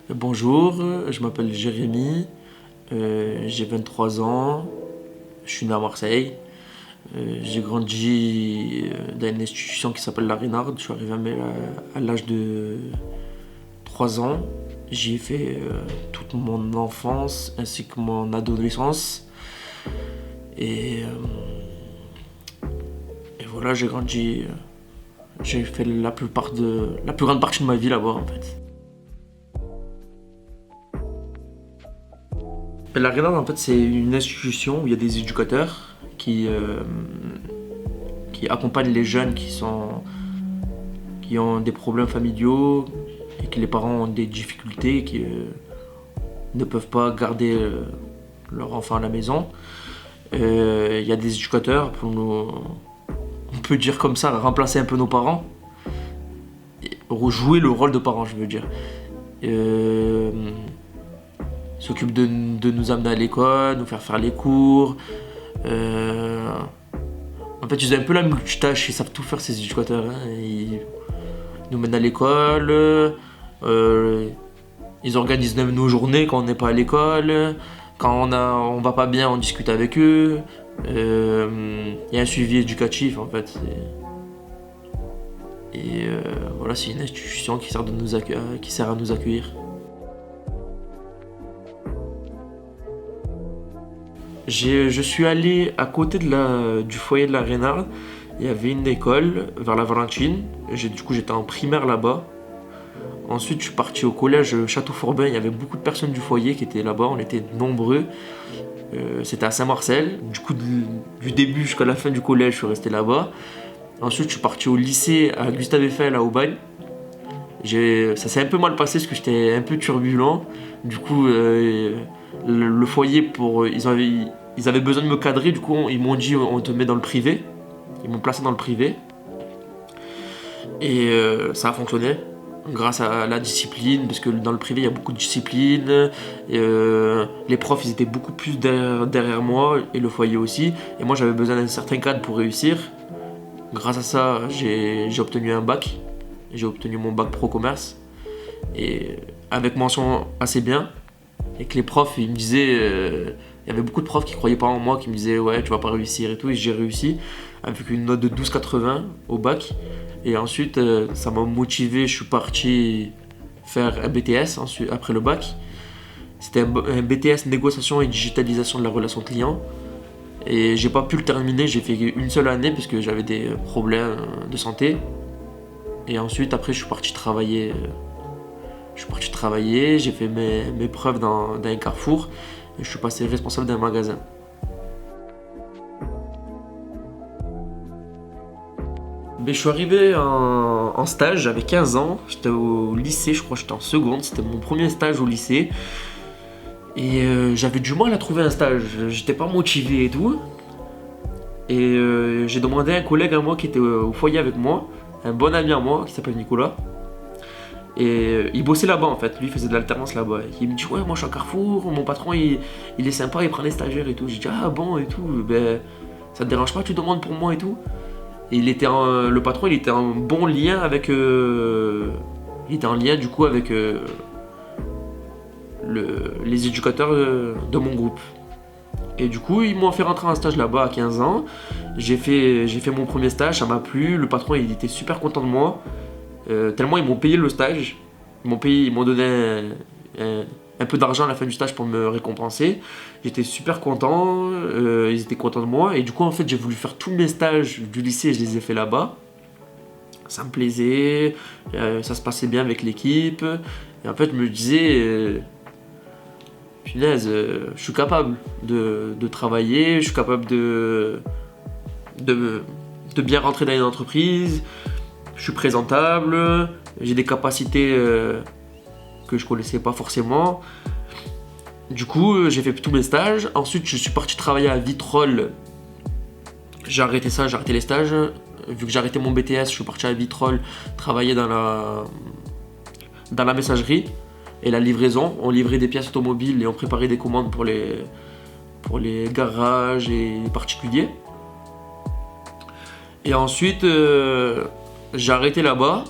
Bonjour, je m'appelle Jérémy, j'ai 23 ans, je suis né à Marseille. J'ai grandi dans une institution qui s'appelle la Rénarde. Je suis arrivé à l'âge de 3 ans. J'y ai fait toute mon enfance ainsi que mon adolescence. Et, et voilà, j'ai grandi, j'ai fait la plus grande partie de ma vie là-bas en fait. La Rénarde en fait c'est une institution où il y a des éducateurs qui accompagnent les jeunes qui ont des problèmes familiaux et que les parents ont des difficultés et qui ne peuvent pas garder leur enfant à la maison. Il y a des éducateurs pour nous, on peut dire comme ça, remplacer un peu nos parents, jouer le rôle de parents, je veux dire. S'occupent de nous amener à l'école, nous faire les cours. En fait, ils ont un peu la multitâche, ils savent tout faire ces éducateurs. Hein. Ils nous mènent à l'école, ils organisent même nos journées quand on n'est pas à l'école. Quand on va pas bien, on discute avec eux. Il y a un suivi éducatif en fait. Voilà, c'est une institution qui sert à nous accueillir. Je suis allé à côté du foyer de la Rénarde. Il y avait une école vers la Valentine. Du coup, j'étais en primaire là-bas. Ensuite, je suis parti au collège Château-Forbin. Il y avait beaucoup de personnes du foyer qui étaient là-bas. On était nombreux. C'était à Saint-Marcel. Du coup, du début jusqu'à la fin du collège, je suis resté là-bas. Ensuite, je suis parti au lycée à Gustave Eiffel à Aubagne. Ça s'est un peu mal passé parce que j'étais un peu turbulent. Du coup, le foyer, ils avaient besoin de me cadrer. Du coup, ils m'ont dit on te met dans le privé. Ils m'ont placé dans le privé. Et ça a fonctionné grâce à la discipline, parce que dans le privé il y a beaucoup de discipline. Les profs ils étaient beaucoup plus derrière moi et le foyer aussi. Et moi j'avais besoin d'un certain cadre pour réussir. Grâce à ça, j'ai obtenu un bac. J'ai obtenu mon bac pro commerce. Et avec mention assez bien. Et que les profs, ils me disaient... il y avait beaucoup de profs qui croyaient pas en moi, qui me disaient ouais, tu vas pas réussir et tout. Et j'ai réussi avec une note de 12,80 au bac. Et ensuite, ça m'a motivé. Je suis parti faire un BTS après le bac. C'était un BTS négociation et digitalisation de la relation client. Et j'ai pas pu le terminer, j'ai fait une seule année parce que j'avais des problèmes de santé. Et ensuite, après, je suis parti travailler. J'ai fait mes preuves dans un carrefour et je suis passé responsable d'un magasin. Mais je suis arrivé en stage, j'avais 15 ans, j'étais au lycée, je crois que j'étais en seconde, c'était mon premier stage au lycée. Et j'avais du mal à trouver un stage, j'étais pas motivé et tout. Et j'ai demandé à un collègue à moi qui était au foyer avec moi, un bon ami à moi qui s'appelle Nicolas. Et il bossait là-bas en fait, lui il faisait de l'alternance là-bas. Et il me dit ouais, moi je suis à Carrefour, mon patron il est sympa, il prend les stagiaires et tout. J'ai dit ah bon et tout, ben ça te dérange pas, tu demandes pour moi et tout. Et le patron il était en bon lien avec... il était en lien du coup avec les éducateurs de mon groupe. Et du coup ils m'ont fait rentrer en stage là-bas à 15 ans. J'ai fait mon premier stage, ça m'a plu, le patron il était super content de moi. Tellement ils m'ont payé le stage, ils m'ont donné un peu d'argent à la fin du stage pour me récompenser. J'étais super content, ils étaient contents de moi. Et du coup en fait j'ai voulu faire tous mes stages du lycée, je les ai fait là-bas. Ça me plaisait, ça se passait bien avec l'équipe. Et en fait je me disais, punaise, je suis capable de travailler, je suis capable de bien rentrer dans une entreprise. Je suis présentable, j'ai des capacités que je connaissais pas forcément. Du coup, j'ai fait tous mes stages. Ensuite, je suis parti travailler à Vitrolles. J'ai arrêté les stages. Vu que j'ai arrêté mon BTS, je suis parti à Vitrolles travailler dans la messagerie et la livraison. On livrait des pièces automobiles et on préparait des commandes pour les garages et les particuliers. Et ensuite, j'ai arrêté là-bas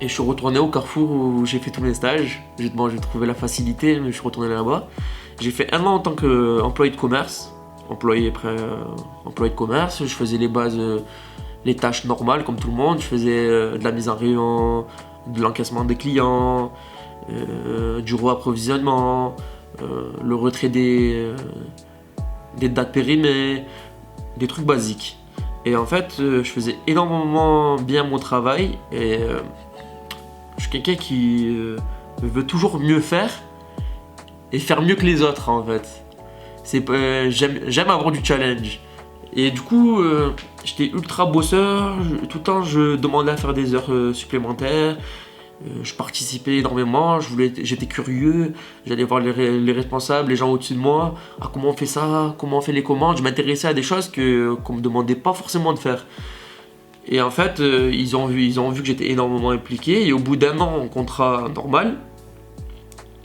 et je suis retourné au Carrefour où j'ai fait tous mes stages. Bon, j'ai trouvé la facilité, mais je suis retourné là-bas. J'ai fait 1 an en tant qu'employé de commerce. Employé de commerce, je faisais les bases, les tâches normales comme tout le monde. Je faisais de la mise en rayon, de l'encaissement des clients, du approvisionnement, le retrait des dates périmées, des trucs basiques. Et en fait, je faisais énormément bien mon travail et je suis quelqu'un qui veut toujours mieux faire et faire mieux que les autres en fait. J'aime avoir du challenge. Et du coup, j'étais ultra bosseur, tout le temps je demandais à faire des heures supplémentaires. Je participais énormément, j'étais curieux, j'allais voir les responsables, les gens au-dessus de moi. Ah, comment on fait ça, comment on fait les commandes. Je m'intéressais à des choses qu'on me demandait pas forcément de faire. Et en fait, ils ont vu que j'étais énormément impliqué. Et au bout d'1 an en contrat normal,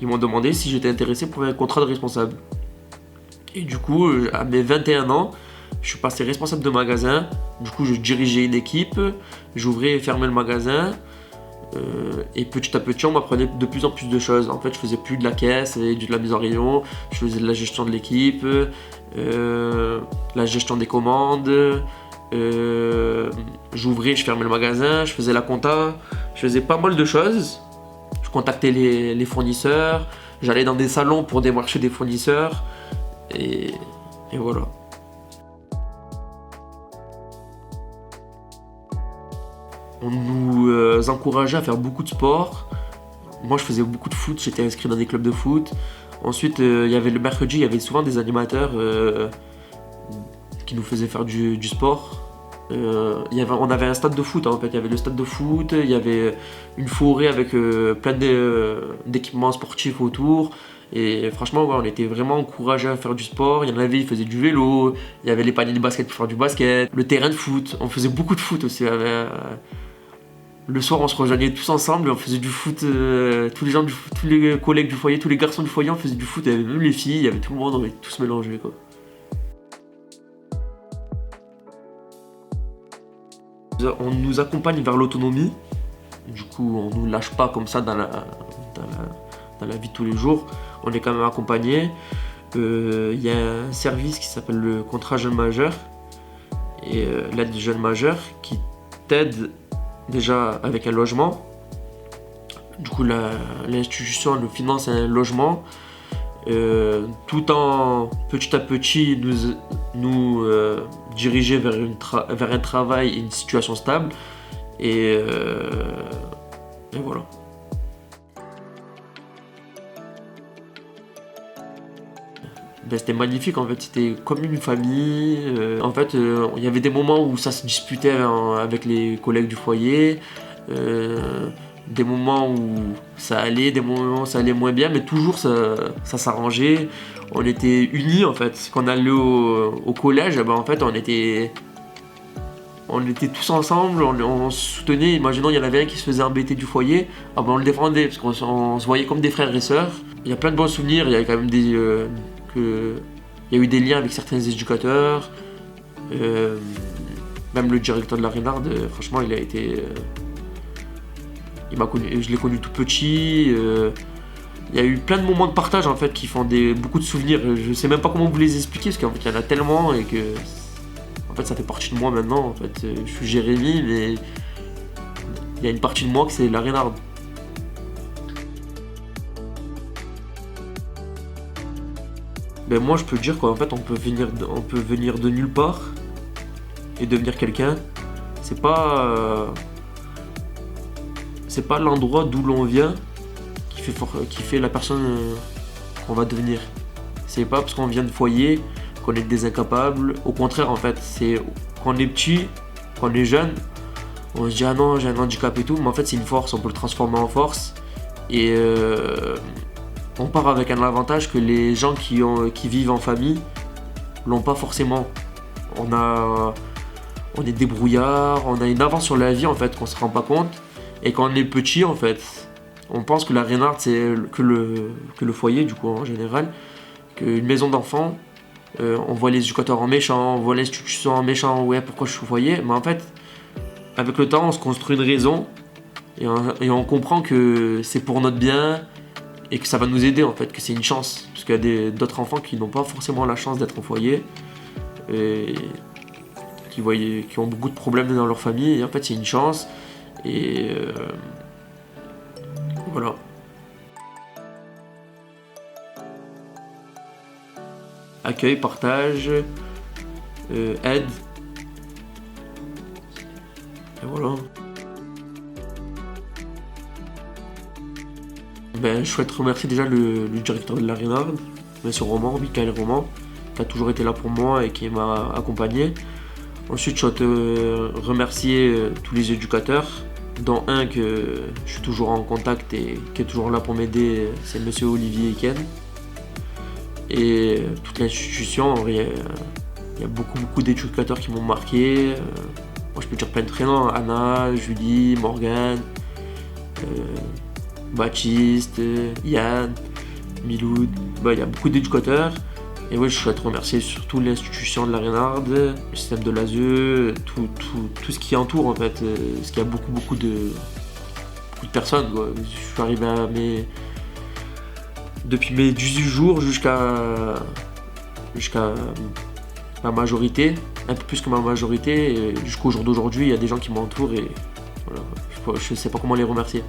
ils m'ont demandé si j'étais intéressé pour un contrat de responsable. Et du coup, à mes 21 ans, je suis passé responsable de magasin. Du coup, je dirigeais une équipe, j'ouvrais et fermais le magasin. Et petit à petit, on m'apprenait de plus en plus de choses. En fait, je faisais plus de la caisse et de la mise en rayon. Je faisais de la gestion de l'équipe, la gestion des commandes. J'ouvrais, je fermais le magasin, je faisais la compta. Je faisais pas mal de choses. Je contactais les fournisseurs. J'allais dans des salons pour démarcher des fournisseurs. Et voilà. On nous encourageait à faire beaucoup de sport. Moi, je faisais beaucoup de foot, j'étais inscrit dans des clubs de foot. Ensuite, il y avait le mercredi, il y avait souvent des animateurs qui nous faisaient faire du sport. On avait un stade de foot en fait, il y avait le stade de foot, il y avait une forêt avec plein d'équipements sportifs autour. Et franchement, ouais, on était vraiment encouragés à faire du sport. Il y en avait, ils faisaient du vélo, il y avait les paniers de basket pour faire du basket, le terrain de foot. On faisait beaucoup de foot aussi. Le soir, on se rejoignait tous ensemble et on faisait du foot. Tous les gens tous les collègues du foyer, tous les garçons du foyer, on faisait du foot. Il y avait même les filles, il y avait tout le monde, on était tous mélangés quoi. On nous accompagne vers l'autonomie. Du coup, on nous lâche pas comme ça dans la vie de tous les jours. On est quand même accompagné. Il y a un service qui s'appelle le contrat jeune majeur et l'aide des jeunes majeurs qui t'aide déjà avec un logement. Du coup, l'institution nous finance un logement tout en petit à petit nous diriger vers un travail et une situation stable. Et voilà. C'était magnifique en fait, c'était comme une famille. En fait, il y avait des moments où ça se disputait avec les collègues du foyer, des moments où ça allait, des moments où ça allait moins bien, mais toujours ça s'arrangeait. On était unis en fait. Quand on allait au collège, en fait, on était tous ensemble, on se soutenait. Imaginons il y en avait un qui se faisait embêter du foyer, on le défendait parce qu'on se voyait comme des frères et sœurs. Il y a plein de bons souvenirs, il y a quand même il y a eu des liens avec certains éducateurs, même le directeur de la Reynard, franchement il a été, je l'ai connu tout petit. Il y a eu plein de moments de partage en fait qui font beaucoup de souvenirs. Je sais même pas comment vous les expliquer parce qu'en fait il y en a tellement et que en fait ça fait partie de moi maintenant. En fait je suis Jérémy, mais il y a une partie de moi que c'est la Reynard. Ben moi je peux dire qu'en fait on peut venir de nulle part et devenir quelqu'un. C'est pas l'endroit d'où l'on vient qui fait la personne qu'on va devenir. C'est pas parce qu'on vient de foyer qu'on est des incapables. Au contraire en fait, c'est quand on est petit, quand on est jeune, on se dit ah non j'ai un handicap et tout, mais en fait c'est une force, on peut le transformer en force. Et on part avec un avantage que les gens qui vivent en famille l'ont pas forcément. On est débrouillard, on a une avance sur la vie en fait qu'on se rend pas compte. Et quand on est petit en fait, on pense que la Reynard c'est que le foyer du coup en général, qu'une maison d'enfants, on voit les éducateurs en méchant, on voit l'institution en méchant, ouais pourquoi je suis au foyer, mais en fait avec le temps, on se construit une raison et on comprend que c'est pour notre bien et que ça va nous aider en fait, que c'est une chance. Parce qu'il y a d'autres enfants qui n'ont pas forcément la chance d'être au foyer et qui ont beaucoup de problèmes dans leur famille. Et en fait, c'est une chance. Et voilà. Accueil, partage, aide. Et voilà. Je souhaite remercier déjà le directeur de la Rénarde, M. Roman, Michael Roman, qui a toujours été là pour moi et qui m'a accompagné. Ensuite, je souhaite remercier tous les éducateurs, dont un que je suis toujours en contact et qui est toujours là pour m'aider, c'est M. Olivier Eken. Et toute l'institution, il y a beaucoup d'éducateurs qui m'ont marqué. Moi, je peux dire plein de prénoms, Anna, Julie, Morgane, Baptiste, Yann, Miloud. Il y a beaucoup d'éducateurs. Et oui, je souhaite remercier surtout l'institution de la Rénarde, le système de l'ASE, tout ce qui entoure en fait. Parce qu'il y a beaucoup de personnes, quoi. Je suis arrivé depuis mes 18 jours jusqu'à ma majorité, un peu plus que ma majorité, et jusqu'au jour d'aujourd'hui, il y a des gens qui m'entourent et voilà, je sais pas comment les remercier.